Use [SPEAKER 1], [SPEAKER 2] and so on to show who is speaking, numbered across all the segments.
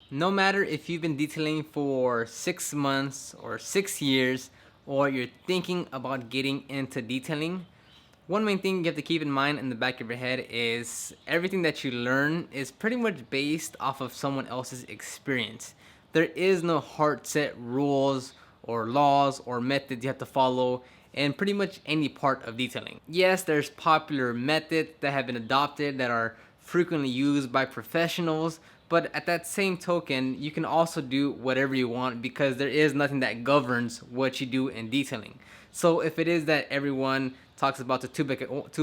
[SPEAKER 1] No matter if you've been detailing for 6 months or 6 years, or you're thinking about getting into detailing, one main thing you have to keep in mind in the back of your head is everything that you learn is pretty much based off of someone else's experience. There is no hard set rules or laws or methods you have to follow in pretty much any part of detailing. Yes, there's popular methods that have been adopted that are frequently used by professionals, but at that same token, you can also do whatever you want because there is nothing that governs what you do in detailing. So if it is that everyone talks about the two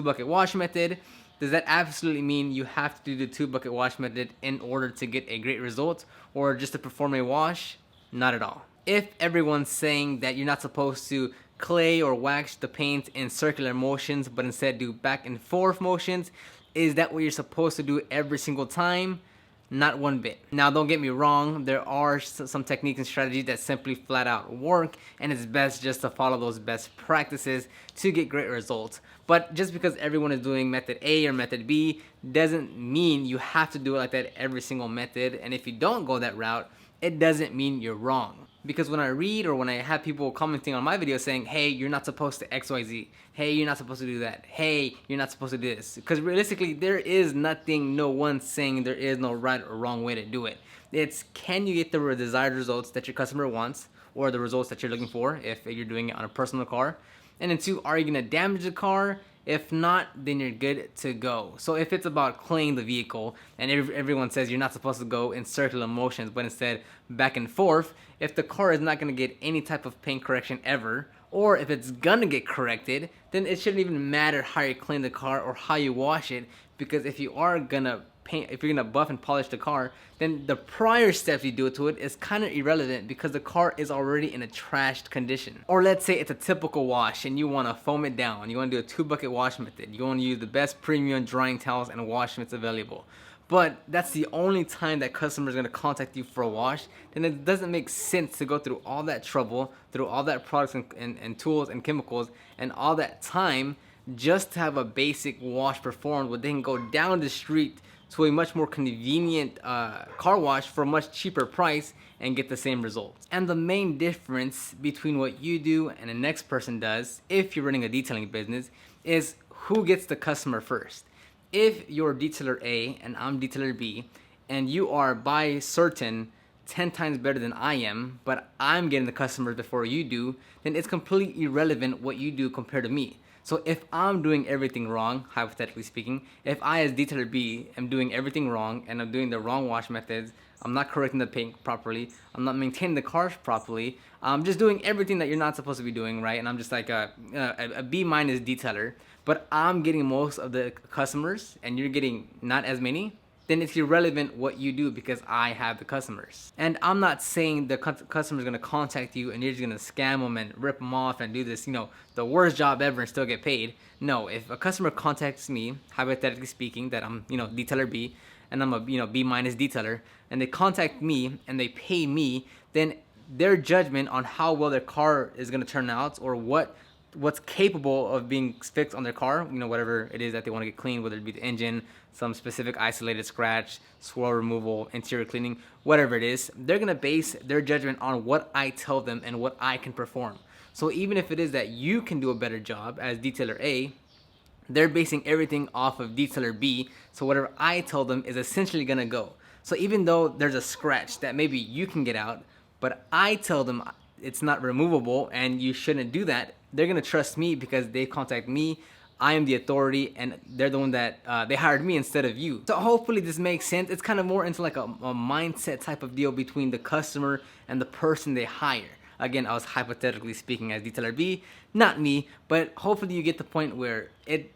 [SPEAKER 1] bucket wash method, does that absolutely mean you have to do the two-bucket wash method in order to get a great result or just to perform a wash? Not at all. If everyone's saying that you're not supposed to clay or wax the paint in circular motions but instead do back and forth motions, is that what you're supposed to do every single time? Not one bit. Now, don't get me wrong, there are some techniques and strategies that simply flat out work, and it's best just to follow those best practices to get great results. But just because everyone is doing method A or method B doesn't mean you have to do it like that every single method, and if you don't go that route, it doesn't mean you're wrong. Because when I read or when I have people commenting on my video saying, hey, you're not supposed to XYZ, hey, you're not supposed to do that, hey, you're not supposed to do this. Because realistically, there is nothing, no one saying there is no right or wrong way to do it. It's can you get the desired results that your customer wants or the results that you're looking for if you're doing it on a personal car. And then two, are you gonna damage the car? If not, then you're good to go. So if it's about cleaning the vehicle and everyone says you're not supposed to go in circular motions, but instead back and forth, if the car is not going to get any type of paint correction ever, or if it's going to get corrected, then it shouldn't even matter how you clean the car or how you wash it, because if you are going to paint, if you're gonna buff and polish the car, then the prior steps you do to it is kind of irrelevant because the car is already in a trashed condition. Or let's say it's a typical wash and you want to foam it down. You want to do a two-bucket wash method. You want to use the best premium drying towels and wash mitts available. But that's the only time that customer is going to contact you for a wash, then it doesn't make sense to go through all that trouble, through all that products and tools and chemicals and all that time just to have a basic wash performed where they can go down the street to a much more convenient car wash for a much cheaper price and get the same results. And the main difference between what you do and the next person does, if you're running a detailing business, is who gets the customer first. If you're detailer A and I'm detailer B, and you are by certain 10 times better than I am, but I'm getting the customers before you do, then it's completely irrelevant what you do compared to me. So if I'm doing everything wrong, hypothetically speaking, if I as detailer B am doing everything wrong and I'm doing the wrong wash methods, I'm not correcting the paint properly, I'm not maintaining the cars properly, I'm just doing everything that you're not supposed to be doing, right? And I'm just like a B minus detailer, but I'm getting most of the customers and you're getting not as many, then it's irrelevant what you do because I have the customers. And I'm not saying the customer is gonna contact you and you're just gonna scam them and rip them off and do this, the worst job ever and still get paid. No, if a customer contacts me, hypothetically speaking, that I'm, detailer B and I'm a, B minus detailer, and they contact me and they pay me, then their judgment on how well their car is gonna turn out or what's capable of being fixed on their car, whatever it is that they want to get cleaned, whether it be the engine, some specific isolated scratch, swirl removal, interior cleaning, whatever it is, they're going to base their judgment on what I tell them and what I can perform. So even if it is that you can do a better job as detailer A, they're basing everything off of detailer B, so whatever I tell them is essentially going to go. So even though there's a scratch that maybe you can get out, but I tell them it's not removable and you shouldn't do that, they're gonna trust me because they contact me. I am the authority, and they're the one that they hired me instead of you. So hopefully this makes sense. It's kind of more into like a mindset type of deal between the customer and the person they hire. Again, I was hypothetically speaking as detailer B, not me, but hopefully you get the point where if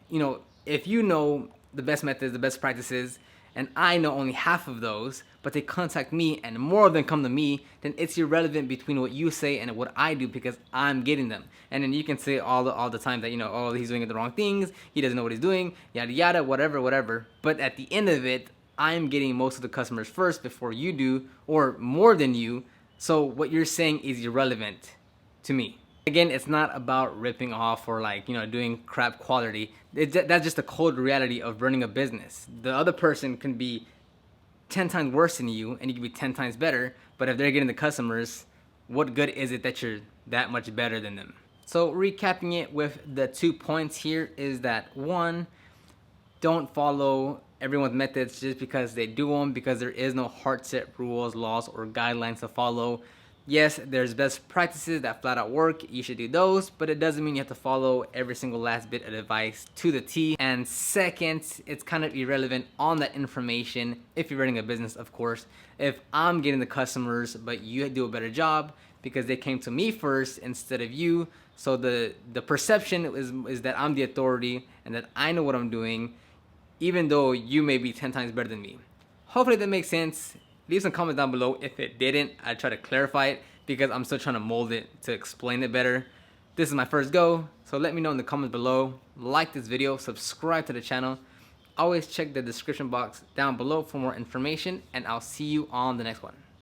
[SPEAKER 1] you know the best methods, the best practices, and I know only half of those, but they contact me and more of them come to me, then it's irrelevant between what you say and what I do because I'm getting them. And then you can say all the time that, oh, he's doing the wrong things, he doesn't know what he's doing, yada yada, whatever. But at the end of it, I'm getting most of the customers first before you do, or more than you. So what you're saying is irrelevant to me. Again, it's not about ripping off or doing crap quality. That's just the cold reality of running a business. The other person can be 10 times worse than you and you can be 10 times better, but if they're getting the customers, what good is it that you're that much better than them? So recapping it with the 2 points here is that 1, don't follow everyone's methods just because they do them, because there is no hard set rules, laws, or guidelines to follow. Yes, there's best practices that flat out work, you should do those, but it doesn't mean you have to follow every single last bit of advice to the T. And second, it's kind of irrelevant on that information if you're running a business, of course. If I'm getting the customers, but you do a better job because they came to me first instead of you, so the perception is that I'm the authority and that I know what I'm doing, even though you may be 10 times better than me. Hopefully that makes sense. Leave some comments down below if it didn't. I try to clarify it because I'm still trying to mold it to explain it better. This is my first go, so let me know in the comments below. Like this video, subscribe to the channel. Always check the description box down below for more information, and I'll see you on the next one.